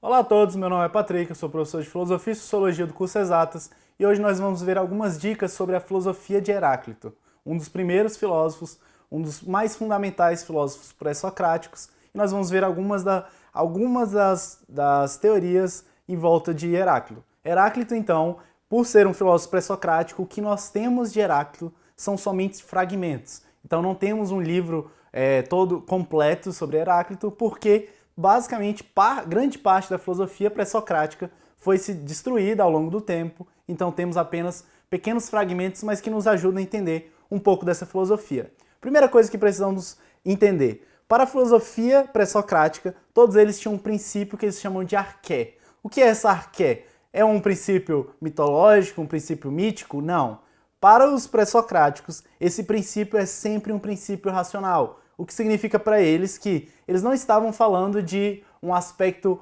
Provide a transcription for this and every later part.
Olá a todos, meu nome é Patrick, eu sou professor de Filosofia e Sociologia do curso Exatas e hoje nós vamos ver algumas dicas sobre a filosofia de Heráclito, um dos primeiros filósofos, um dos mais fundamentais filósofos pré-socráticos, e nós vamos ver algumas das teorias em volta de Heráclito. Heráclito, então, por ser um filósofo pré-socrático, o que nós temos de Heráclito são somente fragmentos. Então não temos um livro todo completo sobre Heráclito, porque basicamente grande parte da filosofia pré-socrática foi se destruída ao longo do tempo, então temos apenas pequenos fragmentos, mas que nos ajudam a entender um pouco dessa filosofia. Primeira coisa que precisamos entender: para a filosofia pré-socrática, todos eles tinham um princípio que eles chamam de arqué. O que é essa arqué? É um princípio mitológico, um princípio mítico? Não. Para os pré-socráticos, esse princípio é sempre um princípio racional, o que significa para eles que eles não estavam falando de um aspecto,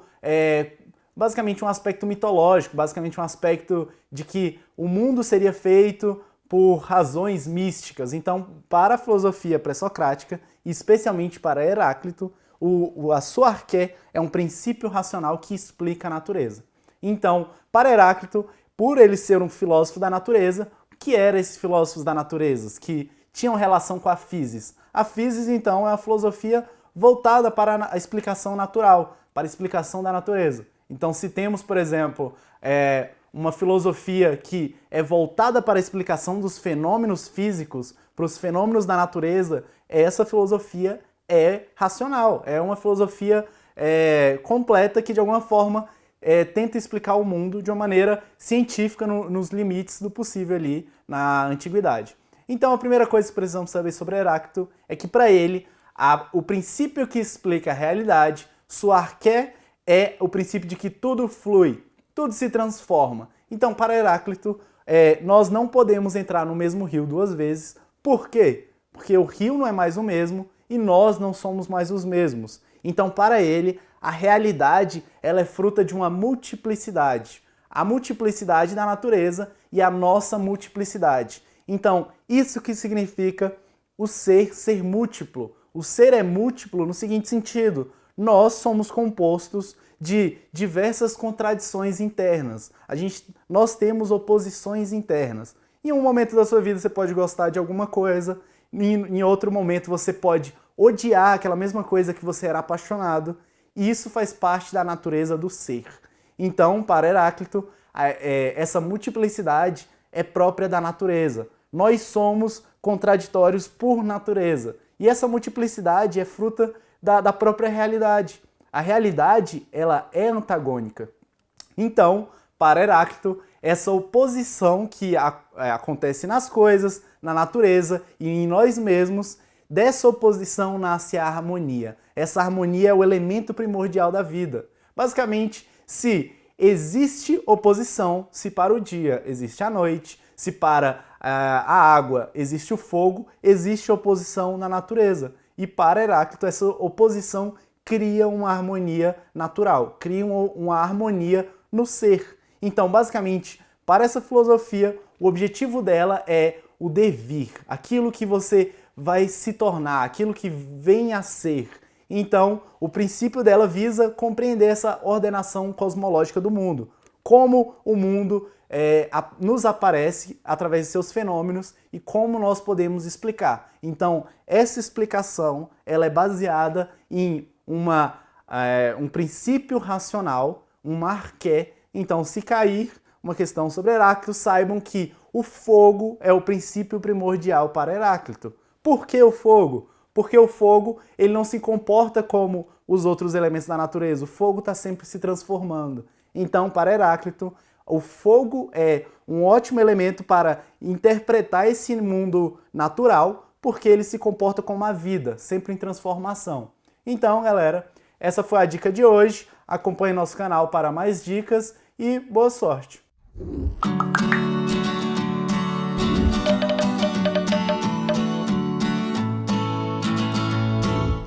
basicamente um aspecto mitológico, basicamente um aspecto de que o mundo seria feito por razões místicas. Então, para a filosofia pré-socrática, e especialmente para Heráclito, a sua arqué é um princípio racional que explica a natureza. Então, para Heráclito, por ele ser um filósofo da natureza, o que eram esses filósofos da natureza que tinham relação com a physis? A physis, então, é uma filosofia voltada para a explicação natural, para a explicação da natureza. Então, se temos, por exemplo, uma filosofia que é voltada para a explicação dos fenômenos físicos, para os fenômenos da natureza, essa filosofia é racional, é uma filosofia completa que, de alguma forma, tenta explicar o mundo de uma maneira científica nos limites do possível ali na antiguidade. Então, a primeira coisa que precisamos saber sobre Heráclito é que, para ele, o princípio que explica a realidade, sua arqué, é o princípio de que tudo flui, tudo se transforma. Então, para Heráclito, nós não podemos entrar no mesmo rio duas vezes. Por quê? Porque o rio não é mais o mesmo e nós não somos mais os mesmos. Então, para ele, a realidade ela é fruta de uma multiplicidade. A multiplicidade da natureza e a nossa multiplicidade. Então, isso que significa o ser múltiplo. O ser é múltiplo no seguinte sentido: nós somos compostos de diversas contradições internas. Nós temos oposições internas. Em um momento da sua vida você pode gostar de alguma coisa, em outro momento você pode odiar aquela mesma coisa que você era apaixonado, e isso faz parte da natureza do ser. Então, para Heráclito, essa multiplicidade é própria da natureza. Nós somos contraditórios por natureza. E essa multiplicidade é fruta da própria realidade. A realidade, ela é antagônica. Então, para Heráclito, essa oposição que acontece nas coisas, na natureza e em nós mesmos, dessa oposição nasce a harmonia. Essa harmonia é o elemento primordial da vida. Basicamente, se existe oposição, se para o dia existe a noite, se para a água existe o fogo, existe oposição na natureza. E para Heráclito, essa oposição cria uma harmonia natural, cria uma harmonia no ser. Então, basicamente, para essa filosofia, o objetivo dela é o devir, aquilo que você vai se tornar, aquilo que vem a ser. Então, o princípio dela visa compreender essa ordenação cosmológica do mundo, como o mundo nos aparece através de seus fenômenos e como nós podemos explicar. Então, essa explicação ela é baseada em um princípio racional, uma arqué. Então, se cair uma questão sobre Heráclito, saibam que o fogo é o princípio primordial para Heráclito. Por que o fogo? Porque o fogo ele não se comporta como os outros elementos da natureza. O fogo está sempre se transformando. Então, para Heráclito, o fogo é um ótimo elemento para interpretar esse mundo natural, porque ele se comporta como a vida, sempre em transformação. Então, galera, essa foi a dica de hoje. Acompanhe nosso canal para mais dicas e boa sorte!